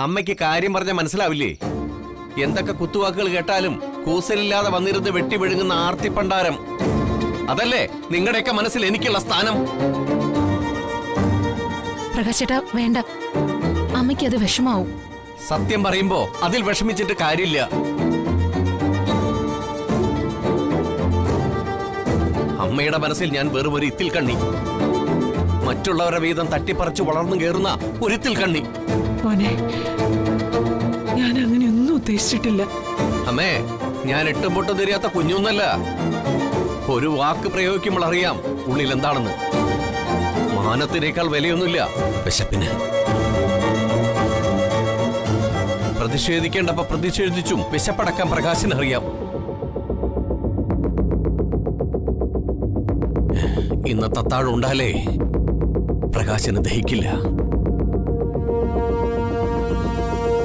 അമ്മയ്ക്ക് കാര്യം പറഞ്ഞ മനസ്സിലാവില്ലേ? എന്തൊക്കെ കുത്തുവാക്കുകൾ കേട്ടാലും കൂസലില്ലാതെ വന്നിരുന്ന് വെട്ടി വിഴുങ്ങുന്ന ആർത്തിപ്പണ്ടാരം. അതല്ലേ നിങ്ങളുടെയൊക്കെ മനസ്സിൽ എനിക്കുള്ള സ്ഥാനം? പ്രകാശേട്ടാ വേണ്ട, അമ്മയ്ക്ക് അത് വിഷമാവും. സത്യം പറയുമ്പോ അതിൽ വിഷമിച്ചിട്ട് കാര്യമില്ല. അമ്മയുടെ മനസ്സിൽ ഞാൻ വെറും ഒരു ഇത്തിൽ കണ്ണി, മറ്റുള്ളവരുടെ വീതം തട്ടിപ്പറിച്ചു വളർന്നു കയറുന്ന ഒരിത്തിൽ കണ്ണി. ഞാൻ അങ്ങനെയൊന്നും ഉദ്ദേശിച്ചിട്ടില്ല. അമ്മേ, ഞാൻ എട്ടും പൊട്ടും തിരിയാത്ത കുഞ്ഞൊന്നല്ല. ഒരു വാക്ക് പ്രയോഗിക്കുമ്പോൾ അറിയാം ഉള്ളിൽ എന്താണെന്ന്. മാനത്തിനേക്കാൾ വിലയൊന്നുമില്ല വിശപ്പിന്. പ്രതിഷേധിക്കേണ്ടപ്പോ പ്രതിഷേധിച്ചും വിശപ്പടക്കാൻ പ്രകാശിനറിയാം. ഇന്നത്തെ അത്താഴമുണ്ടാലേ പ്രകാശന് ദഹിക്കില്ല.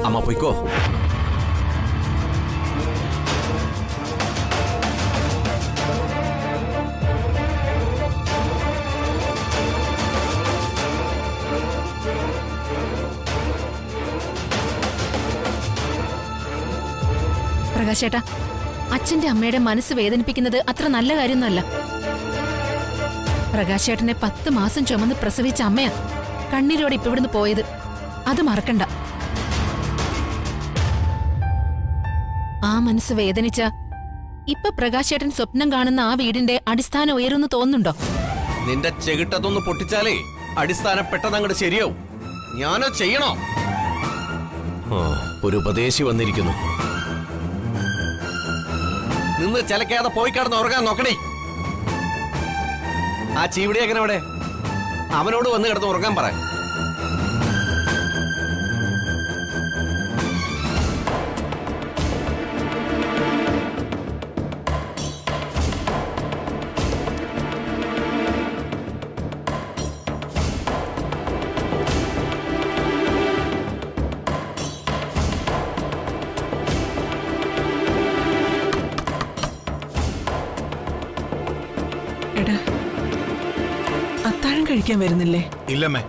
അമ്മ പോയിക്കോ. പ്രകാശേട്ടാ, അച്ഛന്റെ അമ്മയുടെ മനസ്സ് വേദനിപ്പിക്കുന്നത് അത്ര നല്ല കാര്യമൊന്നുമല്ല. പ്രകാശേട്ടനെ 10 മാസം ചുമന്ന് പ്രസവിച്ച അമ്മയാ കണ്ണീരോടെ ഇപ്പൊ ഇവിടുന്ന് പോയത്. അത് മറക്കണ്ട. ആ മനസ്സ് വേദനിച്ച ഇപ്പൊ പ്രകാശേട്ടൻ സ്വപ്നം കാണുന്ന ആ വീടിന്റെ അടിസ്ഥാനം ഉയരുന്നു തോന്നുന്നുണ്ടോ? നിന്റെ ചെകിട്ടതൊന്ന് പൊട്ടിച്ചാലേ അടിസ്ഥാനം പെട്ടെന്ന് അങ്ങോട്ട് ശരിയാവും. ഞാനോ ചെയ്യണോ? ഒരു ഉപദേശി വന്നിരിക്കുന്നു. നിന്ന് ചിലക്കാതെ പോയി കിടന്ന് ഉറങ്ങാൻ നോക്കണേ. ആ ചീവിടി എങ്ങനെ അവിടെ? അവനോട് വന്ന് കിടന്ന് ഉറങ്ങാൻ പറ. അത്താഴം കഴിക്കാൻ വരുന്നില്ലേ? ഇല്ലമ്മേ,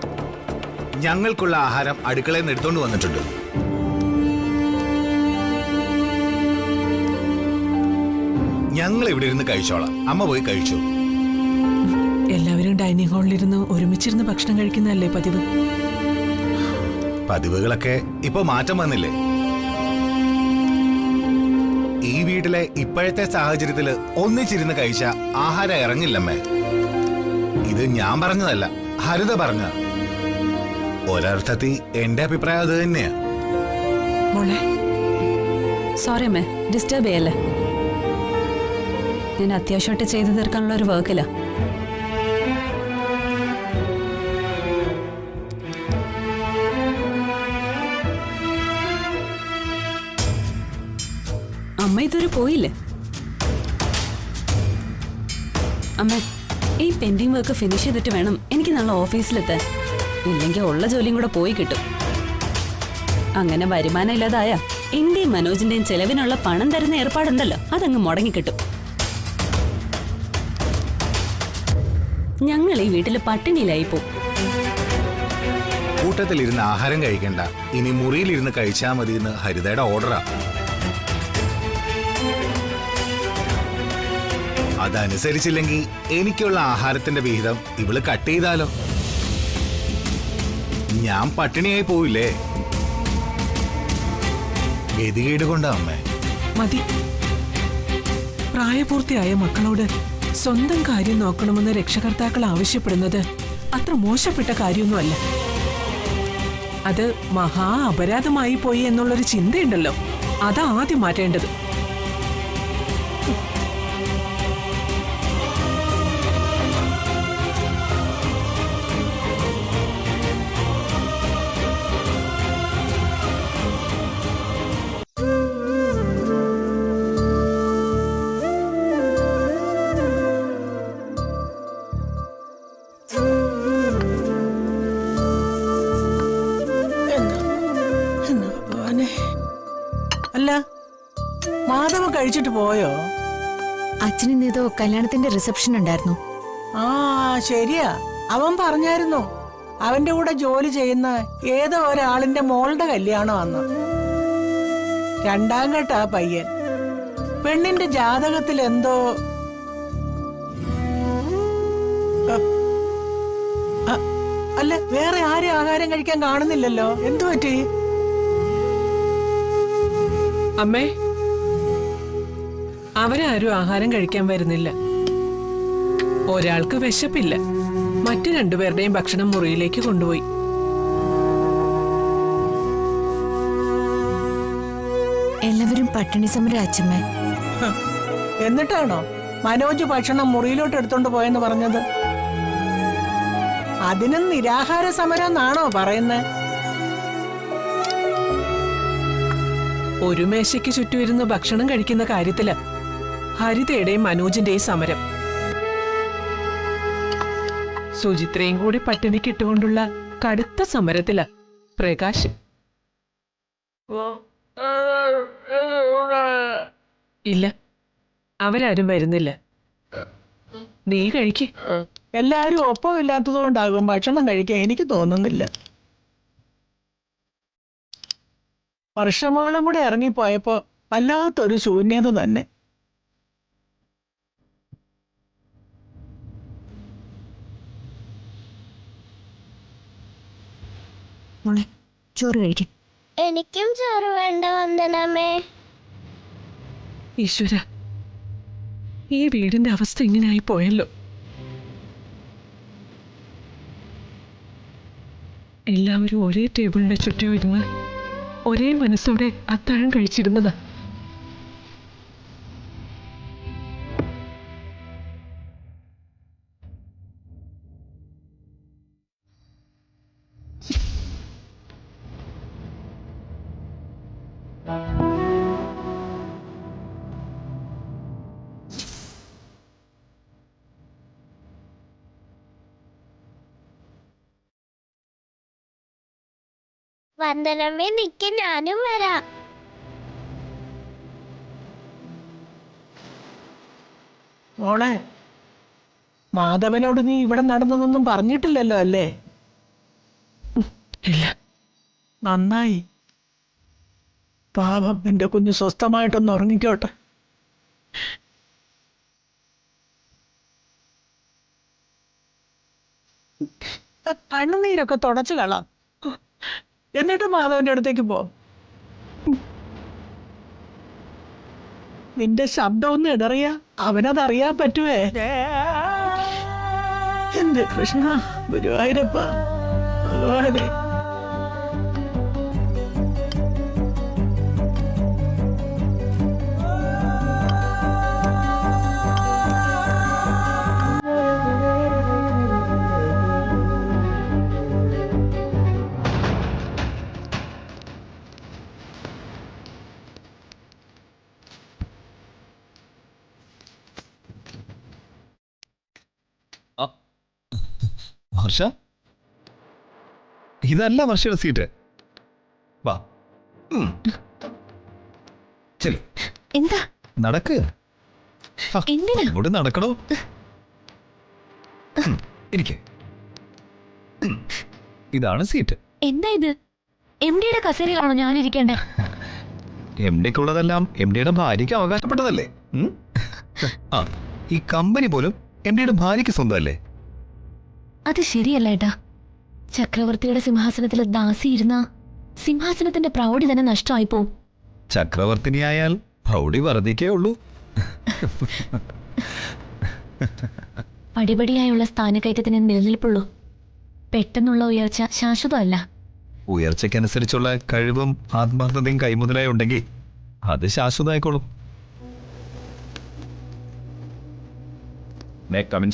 ഞങ്ങൾക്കുള്ള ആഹാരം അടുക്കളയിൽ നിന്ന് എടുത്തോണ്ട് വന്നിട്ടുണ്ട്. ഞങ്ങൾ ഇവിടെ ഇരുന്ന് കഴിച്ചോളാം. അമ്മ പോയി കഴിച്ചു. എല്ലാവരും ഡൈനിങ് ഹാളിലിരുന്ന് ഒരുമിച്ചിരുന്ന് ഭക്ഷണം കഴിക്കുന്നതല്ലേ പതിവ്? പതിവുകളൊക്കെ ഇപ്പൊ മാറ്റം വന്നില്ലേ? ഈ വീട്ടിലെ ഇപ്പോഴത്തെ സാഹചര്യത്തില് ഒന്നിച്ചിരുന്ന് കഴിച്ച ആഹാരം ഇറങ്ങില്ലമ്മേ. ഇത് ഞാൻ പറഞ്ഞതല്ല, ഹരിത പറഞ്ഞ. ഒരർത്ഥത്തിൽ എന്റെ അഭിപ്രായം അത് തന്നെയാ. മോളെ, സോറി അമ്മേ, ഡിസ്റ്റർബ് ചെയ്യല്ലേ. ഞാൻ അത്യാവശ്യമായിട്ട് ചെയ്തു തീർക്കാനുള്ള ഒരു വർക്കില്ല. അമ്മ ഇതൊരു പോയില്ലേ? അമ്മ, ഈ പെൻഡിങ് വർക്ക് ഫിനിഷ് ചെയ്തിട്ട് വേണം എനിക്ക് നാളെ ഓഫീസിലെത്താൻ. ഇല്ലെങ്കിൽ ഉള്ള ജോലിയും കൂടെ പോയി കിട്ടും. അങ്ങനെ വരുമാനം ഇല്ലാതായ എന്റെയും മനോജിന്റെയും ചെലവിനുള്ള പണം തരുന്ന ഏർപ്പാടുണ്ടല്ലോ, അതങ്ങ് മുടങ്ങിക്കിട്ടും. ഞങ്ങൾ ഈ വീട്ടില് പട്ടിണിയിലായിപ്പോ. കൂട്ടത്തിലിരുന്ന് ആഹാരം കഴിക്കണ്ട, ഇനി മുറിയിലിരുന്ന് കഴിച്ചാൽ മതി എന്ന് ഹരിതയുടെ ഓർഡറാ. അതനുസരിച്ചില്ലെങ്കിൽ എനിക്കുള്ള ആഹാരത്തിന്റെ വിഹിതം ഇവള് കട്ട് ചെയ്താലോ? ഞാൻ പട്ടിണിയായി പോവില്ലേ? ഗതികേട് കൊണ്ടാ അമ്മേ. മതി. പ്രായപൂർത്തിയായ മക്കളോട് സ്വന്തം കാര്യം നോക്കണമെന്ന് രക്ഷകർത്താക്കൾ ആവശ്യപ്പെടുന്നത് അത്ര മോശപ്പെട്ട കാര്യമൊന്നുമല്ല. അത് മഹാ അപരാധമായി പോയി എന്നുള്ളൊരു ചിന്തയുണ്ടല്ലോ, അതാ ആദ്യം മാറ്റേണ്ടത്. അല്ല, മാധവ കഴിച്ചിട്ട് പോയോ? അച്ഛനിന്നേതോ കല്യാണത്തിന്റെ റിസപ്ഷൻ ഉണ്ടായിരുന്നു. ആ ശരിയാ, അവൻ പറഞ്ഞായിരുന്നു. അവന്റെ കൂടെ ജോലി ചെയ്യുന്ന ഏതോ ഒരാളിന്റെ മോളുടെ കല്യാണമാന്ന്. 2ാം ഘട്ട ആ പയ്യൻ. പെണ്ണിന്റെ ജാതകത്തിൽ എന്തോ അല്ല, വേറെ ആരും ആഹാരം കഴിക്കാൻ കാണുന്നില്ലല്ലോ. എന്തു പറ്റി? അമ്മേ, അവരാരും ആഹാരം കഴിക്കാൻ വരുന്നില്ല. ഒരാൾക്ക് വിശപ്പില്ല. മറ്റു 2 പേരുടെയും ഭക്ഷണം മുറിയിലേക്ക് കൊണ്ടുപോയി. എല്ലാവരും പട്ടിണി സമരം അച്ഛമ്മേ. എന്നിട്ടാണോ മനോജ് ഭക്ഷണം മുറിയിലോട്ട് എടുത്തോണ്ട് പോയെന്ന് പറഞ്ഞത്? അതിനും നിരാഹാര സമരം എന്നാണോ പറയുന്നത്? ഒരു മേശയ്ക്ക് ചുറ്റും ഇരുന്ന് ഭക്ഷണം കഴിക്കുന്ന കാര്യത്തില് ഹരിതയുടെയും മനോജിന്റെയും സമരം. സുചിത്രയും കൂടി പട്ടിണിക്കിട്ടുകൊണ്ടുള്ള കടുത്ത സമരത്തില പ്രകാശ്. ഇല്ല, അവരാരും വരുന്നില്ല. നീ കഴിക്ക്. എല്ലാരും ഒപ്പം ഇല്ലാത്തതുകൊണ്ടാകും ഭക്ഷണം കഴിക്കാൻ എനിക്ക് തോന്നുന്നില്ല. വർഷമോളം കൂടെ ഇറങ്ങിപ്പോയപ്പോ വല്ലാത്തൊരു ശൂന്യത തന്നെ. മോളെ, ചോറ് കഴിക്കും. എനിക്കും ചോറ് വേണ്ട വന്ദനമേ. ഈശ്വര, ഈ വീടിന്റെ അവസ്ഥ ഇങ്ങനെയായി പോയല്ലോ. എല്ലാവരും ഒരേ ടേബിളിന്റെ ചുറ്റും ഇരുന്ന് ഒരേ മനസ്സോടെ അത്താഴം കഴിച്ചിരുന്നതാ. വന്ദനമേ നിക്ക്, ഞാനും വരാം. മോളെ, മാധവനോട് നീ ഇവിടെ നടന്നതൊന്നും പറഞ്ഞിട്ടില്ലല്ലോ അല്ലേ? ഇല്ല. നന്നായി. പാപം, എന്റെ കുഞ്ഞ് സ്വസ്ഥമായിട്ടൊന്ന് ഉറങ്ങിക്കോട്ടെ. കണ്ണുനീരൊക്കെ തുടച്ചു കളാം. എന്നിട്ട് മാധവന്റെ അടുത്തേക്ക് പോ. നിന്റെ ശബ്ദം ഒന്ന് ഇടറിയ അവനതറിയാൻ പറ്റുവേ. എന്റെ കൃഷ്ണ, ഗുരുവായൂരപ്പ, ഭഗവാനെ. വർഷ, ഇതല്ല വർഷയുടെ സീറ്റ്. വാ, ശരി. എന്താ നടക്ക്. എന്തിനാ അങ്ങോട്ട് നടക്കണോ? ഇരിക്കെ. ഇതാണ് സീറ്റ്. എന്താ ഇത്? എം ഡിയുടെ കസേരയിലാണോ ഞാൻ ഇരിക്കേണ്ടേ? എം ഡിക്കുള്ളതെല്ലാം എം ഡിയുടെ ഭാര്യയ്ക്ക് അവകാശപ്പെട്ടതല്ലേ? ആ, ഈ കമ്പനി പോലും എം ഡിയുടെ ഭാര്യയ്ക്ക് സ്വന്തമല്ലേ? അത് ശരിയല്ല ഏട്ടാ. ചക്രവർത്തിയുടെ സിംഹാസനത്തിൽ ദാസി ഇരുന്ന സിംഹാസനത്തിന്റെ പ്രൗഢി തന്നെ നഷ്ടമായി പോവും. ചക്രവർത്തിനിയായാൽ പ്രൗഢി വർദ്ധിക്കേ ഉള്ളൂ. പടിപടിയായുള്ള സ്ഥാനക്കയറ്റത്തിന് നിലനിൽപ്പുള്ളൂ. പെട്ടെന്നുള്ള ഉയർച്ച ശാശ്വതമല്ല. ഉയർച്ചയ്ക്കനുസരിച്ചുള്ള കഴിവും ആത്മാർത്ഥതയും കൈമുതലായി ഉണ്ടെങ്കിൽ അത് ശാശ്വതമായിക്കോളും.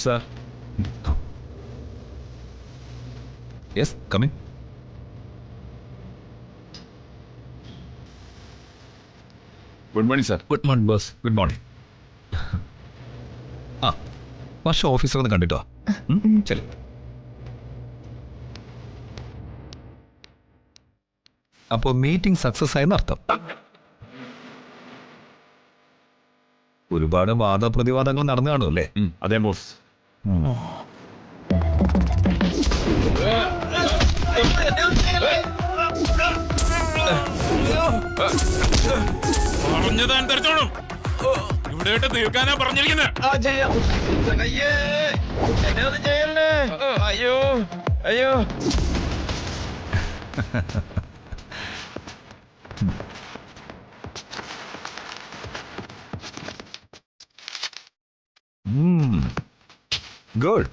Sir. Yes, come in. Good morning sir. Good morning boss. Good morning. ആ, വർഷ ഓഫീസർ ഒന്ന് കണ്ടിട്ടോ. ശരി. അപ്പോൾ മീറ്റിംഗ് സക്സസ് ആയെന്ന് അർത്ഥം. ഒരുപാട് വാദപ്രതിവാദങ്ങൾ നടന്നു കാണുമല്ലേ? അതെ ബോസ്. പറഞ്ഞതാൻ തെരച്ചോളും. ഇവിടെയായിട്ട് തീർക്കാനാ പറഞ്ഞിരിക്കുന്നത്. അയ്യോ അയ്യോ. ഗുഡ്.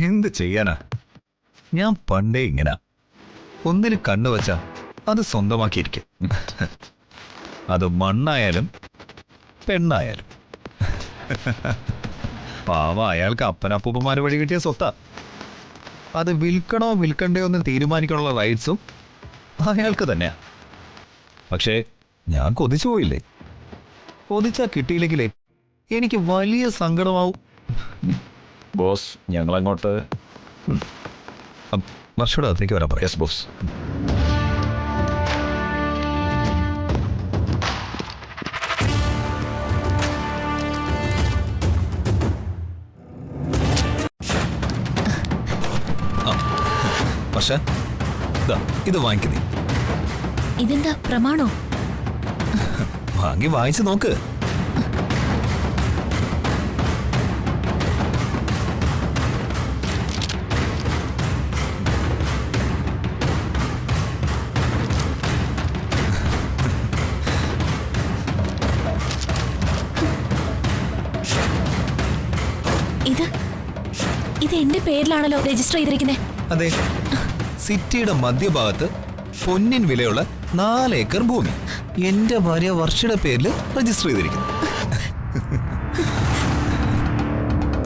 എന്ത് ചെയ്യാനാ, ഞാൻ പണ്ടേ ഇങ്ങനെ ഒന്നിന് കണ്ണു വച്ച അത് സ്വന്തമാക്കിയിരിക്കും. അത് മണ്ണായാലും പെണ്ണായാലും. പാവ, അയാൾക്ക് അപ്പനപ്പൂപ്പന്മാര് വഴി കിട്ടിയ സ്വത്താ. അത് വിൽക്കണോ വിൽക്കണ്ടയോ എന്ന് തീരുമാനിക്കാനുള്ള റൈറ്റ്സും അയാൾക്ക് തന്നെയാ. പക്ഷേ ഞാൻ കൊതിച്ചു പോയില്ലേ. കൊതിച്ചാ കിട്ടിയില്ലെങ്കിലേ എനിക്ക് വലിയ സങ്കടമാവും. ബോസ്, ഞങ്ങളങ്ങോട്ട്. വർഷയുടെ അകത്തേക്ക് വരാൻ പറയാം. Yes boss. വർഷ, ഇത് വാങ്ങിക്കുന്നേ. ഇതെന്താ പ്രമാണോ? വാങ്ങി വായിച്ചു നോക്ക്. ഇത് എന്റെ പേരിലാണല്ലോ രജിസ്റ്റർ ചെയ്തിരിക്കുന്നത്. അതെ, സിറ്റിയുടെ മധ്യഭാഗത്ത് പൊന്നിൻ വിലയുള്ള 4 ഏക്കർ ഭൂമി എന്റെ ഭാര്യ വർഷയുടെ പേരിൽ രജിസ്റ്റർ ചെയ്തിരിക്കുന്നു.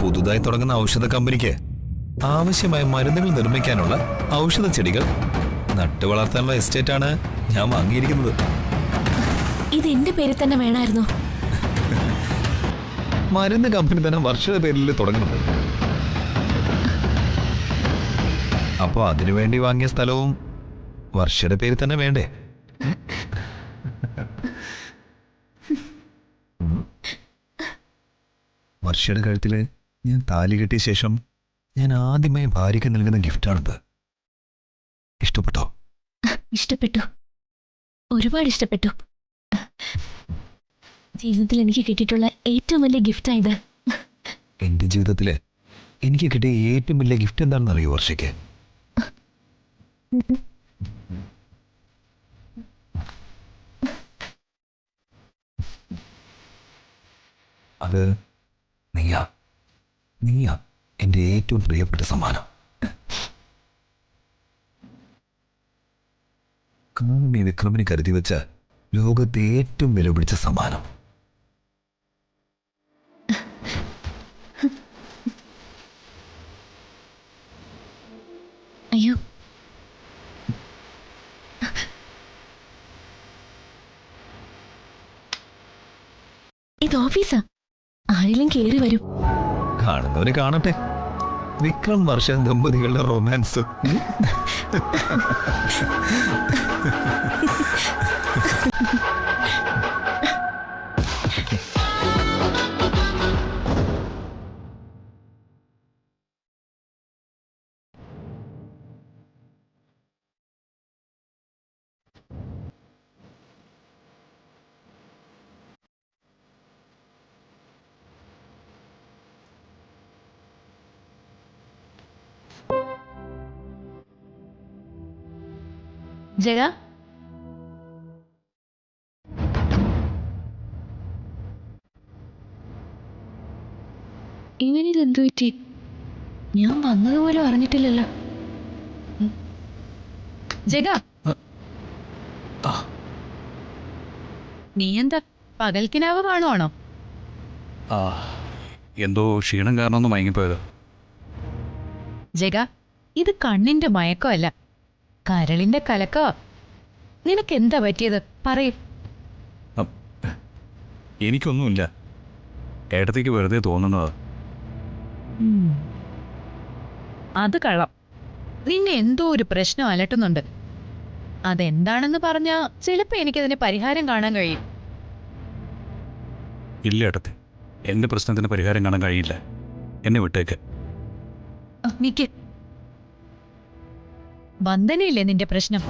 പുതുതായി തുടങ്ങുന്ന ഔഷധ കമ്പനിക്ക് ആവശ്യമായ മരുന്നുകൾ നിർമ്മിക്കാനുള്ള ഔഷധ ചെടികൾ നട്ടുവളർത്താനുള്ള എസ്റ്റേറ്റാണ് ഞാൻ വാങ്ങിയിരിക്കുന്നത്. ഇത് എന്റെ പേരിൽ തന്നെ വേണമായിരുന്നു. മരുന്ന് കമ്പനി തന്നെ വർഷയുടെ പേരിൽ തുടങ്ങുന്നത്. അപ്പൊ അതിനുവേണ്ടി വാങ്ങിയ സ്ഥലവും വർഷയുടെ പേരിൽ തന്നെ വേണ്ടേ? വർഷയുടെ കഴുത്തില് ഞാൻ താലി കെട്ടിയ ശേഷം ഞാൻ ആദ്യമായി ഭാര്യയ്ക്ക് നൽകുന്ന ഗിഫ്റ്റാണിത്. ഇഷ്ടപ്പെട്ടോ? ഇഷ്ടപ്പെട്ടു, ഒരുപാട് ഇഷ്ടപ്പെട്ടു. ജീവിതത്തിൽ എനിക്ക് കിട്ടിയിട്ടുള്ള ഏറ്റവും വലിയ ഗിഫ്റ്റായത്. എന്റെ ജീവിതത്തില് എനിക്ക് കിട്ടിയ ഏറ്റവും വലിയ ഗിഫ്റ്റ് എന്താണെന്ന് അറിയോ വർഷയ്ക്ക്? അത് നീയാ എന്റെ ഏറ്റവും പ്രിയപ്പെട്ട സമ്മാനം. കാമി വിക്രമിന് കരുതി വെച്ച ലോകത്തെ ഏറ്റവും വില പിടിച്ച സമ്മാനം. അയ്യോ, ഇത് ഓഫീസാ, ആരെങ്കിലും കേറി വരും. കാണുന്നവര് കാണട്ടെ. വിക്രം വർഷ ദമ്പതികളുടെ റൊമാൻസ്. ജഗ, ഇവനിതെന്തു പറ്റി? ഞാൻ വന്നതുപോലും അറിഞ്ഞിട്ടില്ലല്ലോ. ജഗ, നീ എന്താ പകൽക്കിനാവ് കാണുവാണോ? എന്തോ ക്ഷീണം കാരണം ഒന്ന് മയങ്ങിപ്പോയത്. ജഗ, ഇത് കണ്ണിന്റെ മയക്കമല്ല, കരളിന്റെ കലക്കോ. നിനക്ക് എന്താ പറ്റിയത്? പറയൂ. എനിക്കൊന്നുമില്ല, ഏട്ടത്തേക്ക് വെറുതെ തോന്നുന്നത്. അത് കള്ളം. നിന്നെ എന്തോ ഒരു പ്രശ്നം അലട്ടുന്നുണ്ട്. അതെന്താണെന്ന് പറഞ്ഞാ ചിലപ്പോ എനിക്കതിന് പരിഹാരം കാണാൻ കഴിയും. ഇല്ല ഏട്ടത്തെ, എന്റെ പ്രശ്നത്തിന് പരിഹാരം കാണാൻ കഴിയില്ല. എന്നെ വിട്ടേക്ക്. നിക്ക്. വന്ദനയില്ലേ നിന്റെ പ്രശ്നം?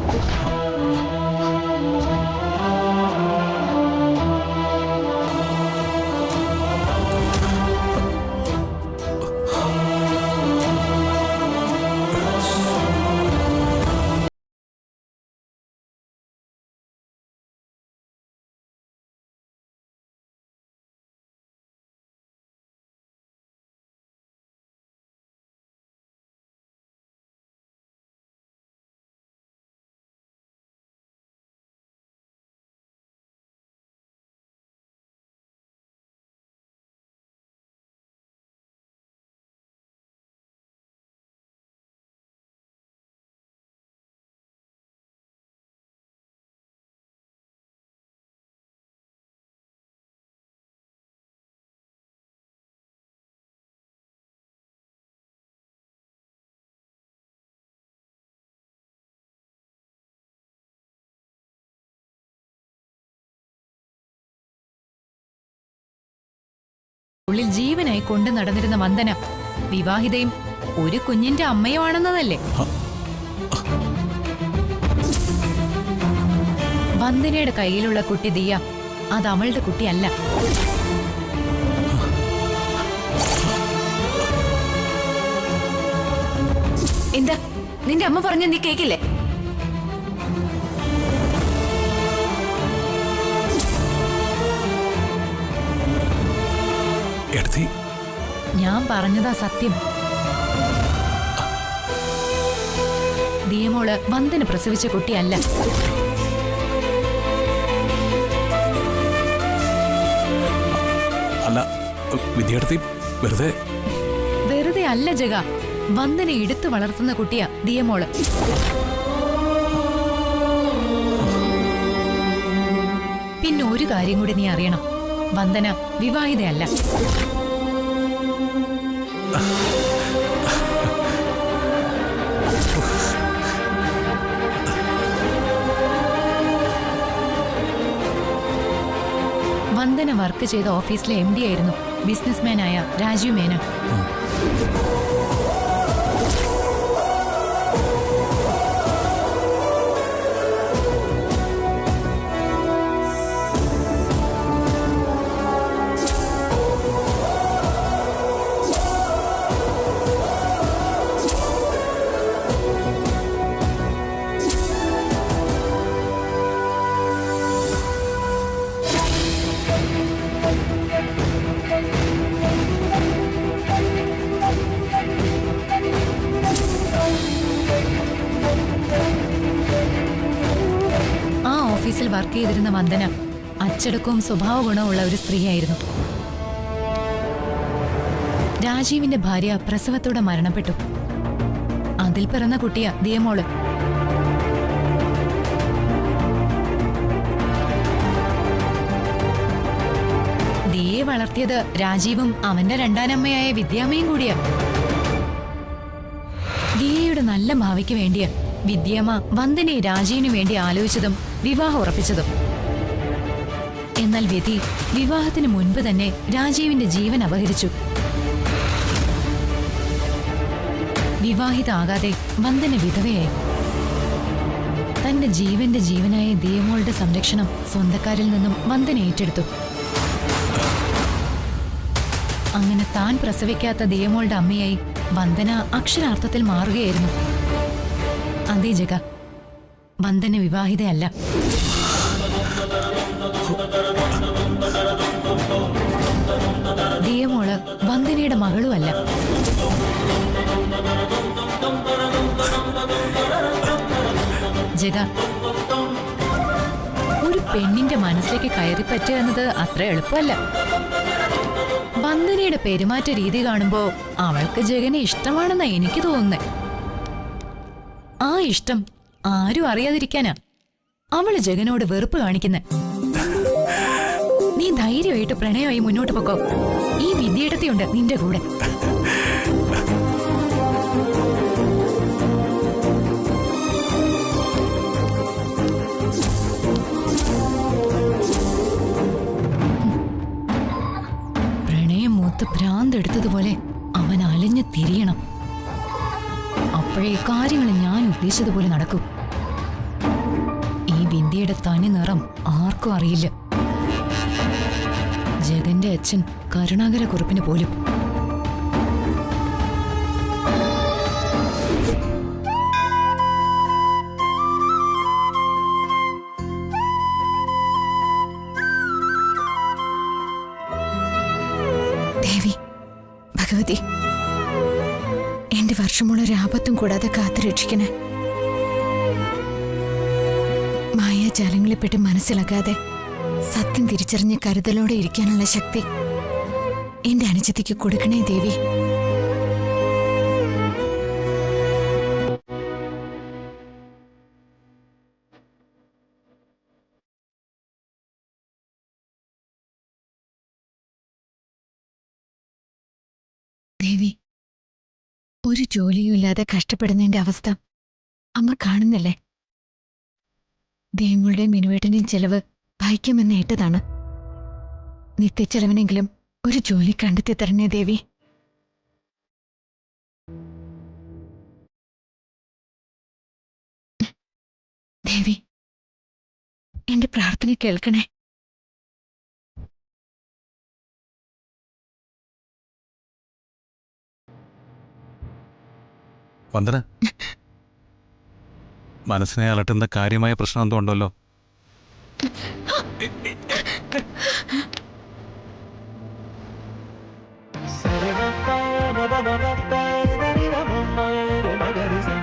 ഉള്ളിൽ ജീവനായി കൊണ്ടു നടന്നിരുന്ന വന്ദന വിവാഹിതയും ഒരു കുഞ്ഞിന്റെ അമ്മയുമാണെന്നതല്ലേ? വന്ദനയുടെ കയ്യിലുള്ള കുട്ടി ദിയ അത് അവളുടെ കുട്ടിയല്ല. എന്താ നിന്റെ അമ്മ പറഞ്ഞ നീ കേക്കില്ലേ? ഞാൻ പറഞ്ഞതാ സത്യം. ദിയമോള് വന്ദന പ്രസവിച്ച കുട്ടിയല്ല. അല്ല വിദ്യാർത്ഥി വെറുതെ അല്ല ജഗ, വന്ദന എടുത്തു വളർത്തുന്ന കുട്ടിയാ ദിയമോള്. പിന്നെ ഒരു കാര്യം കൂടി നീ അറിയണം, വന്ദന വിവാഹിതയല്ല. വന്ദന വർക്ക് ചെയ്ത ഓഫീസിലെ MD ആയിരുന്നു ബിസിനസ്മാനായ രാജീവ് മേനോൻ. ഓഫീസിൽ വർക്ക് ചെയ്തിരുന്ന വന്ദന അച്ചടക്കവും സ്വഭാവ ഗുണമുള്ള ഒരു സ്ത്രീയായിരുന്നു. രാജീവിന്റെ ഭാര്യ പ്രസവത്തോടെ മരണപ്പെട്ടു. അതിൽ പിറന്ന കുട്ടിയാ ദിയമോള്. ദിയെ വളർത്തിയത് രാജീവും അവന്റെ രണ്ടാനമ്മയായ വിദ്യാമ്മയും കൂടിയാ. ദിയയുടെ നല്ല ഭാവിക്ക് വേണ്ടിയ വിദ്യാമ്മ വന്ദനയെ രാജീവിനു വേണ്ടി ആലോചിച്ചതും വിവാഹം ഉറപ്പിച്ചതും. എന്നാൽ വിധി വിവാഹത്തിന് മുൻപ് തന്നെ രാജീവിന്റെ ജീവൻ അപഹരിച്ചു. വിവാഹിതാകാതെ വന്ദന വിധവയായി. തന്റെ ജീവന്റെ ജീവനായ ദിയമോളുടെ സംരക്ഷണം സ്വന്തക്കാരിൽ നിന്നും വന്ദന ഏറ്റെടുത്തു. അങ്ങനെ താൻ പ്രസവിക്കാത്ത ദിയമോളുടെ അമ്മയായി വന്ദന അക്ഷരാർത്ഥത്തിൽ മാറുകയായിരുന്നു. അതേ ജഗ, വന്ദന വിവാഹിതയല്ല. ദിയമോള് വന്ദനയുടെ മകളുമല്ല. ജഗ, ഒരു പെണ്ണിന്റെ മനസ്സിലേക്ക് കയറിപ്പറ്റുക എന്നത് അത്ര എളുപ്പമല്ല. വന്ദനയുടെ പെരുമാറ്റ രീതി കാണുമ്പോ അവൾക്ക് ജഗനെ ഇഷ്ടമാണെന്നാ എനിക്ക് തോന്നുന്നേ. ആ ഇഷ്ടം ആരും അറിയാതിരിക്കാനാ അവള് ജഗനോട് വെറുപ്പ് കാണിക്കുന്നെ. നീ ധൈര്യമായിട്ട് പ്രണയമായി മുന്നോട്ട് പൊക്കോ. ഈ വിദ്യയിടത്തിയുണ്ട് നിന്റെ കൂടെ. പ്രണയം മൂത്ത് ഭ്രാന്തെടുത്തതുപോലെ അവൻ അലഞ്ഞു തിരിയണം. അപ്പോഴേ കാര്യങ്ങൾ ഞാൻ ഉദ്ദേശിച്ചു ഉദ്ദേശിച്ചതുപോലെ നടക്കൂ. ഈ വിന്ധ്യയുടെ തനി നിറം ആർക്കും അറിയില്ല. ജഗന്റെ അച്ഛൻ കരുണാകര കുറുപ്പിന് പോലും. ദേവി, ഭഗവതി, എന്റെ വർഷമുള്ളൊരു ആപത്തും കൂടാതെ കാത്തു രക്ഷിക്കണേ. മായാജാലങ്ങളെപ്പെട്ട് മനസ്സിലാക്കാതെ സത്യം തിരിച്ചറിഞ്ഞ് കരുതലോടെ ഇരിക്കാനുള്ള ശക്തി എന്റെ അനുജത്തിക്ക് കൊടുക്കണേ ദേവി. ദേവി, ഒരു ജോലിയും ഇല്ലാതെ കഷ്ടപ്പെടുന്നതിന്റെ അവസ്ഥ അമ്മ കാണുന്നില്ലേ? ദേവിയുടെയും മിനുവേട്ടന്റെയും ചെലവ് ഭയക്കുമെന്ന് ഏറ്റതാണ്. നിത്യച്ചെലവിനെങ്കിലും ഒരു ജോലി കണ്ടെത്തി തരണേ ദേവി. ദേവി, എന്റെ പ്രാർത്ഥന കേൾക്കണേ. വന്ദന, മനസ്സിനെ അലട്ടുന്ന കാര്യമായ പ്രശ്നം എന്തോ ഉണ്ടല്ലോ. Sa re ga pa da da da da da da da da da da da da da da da da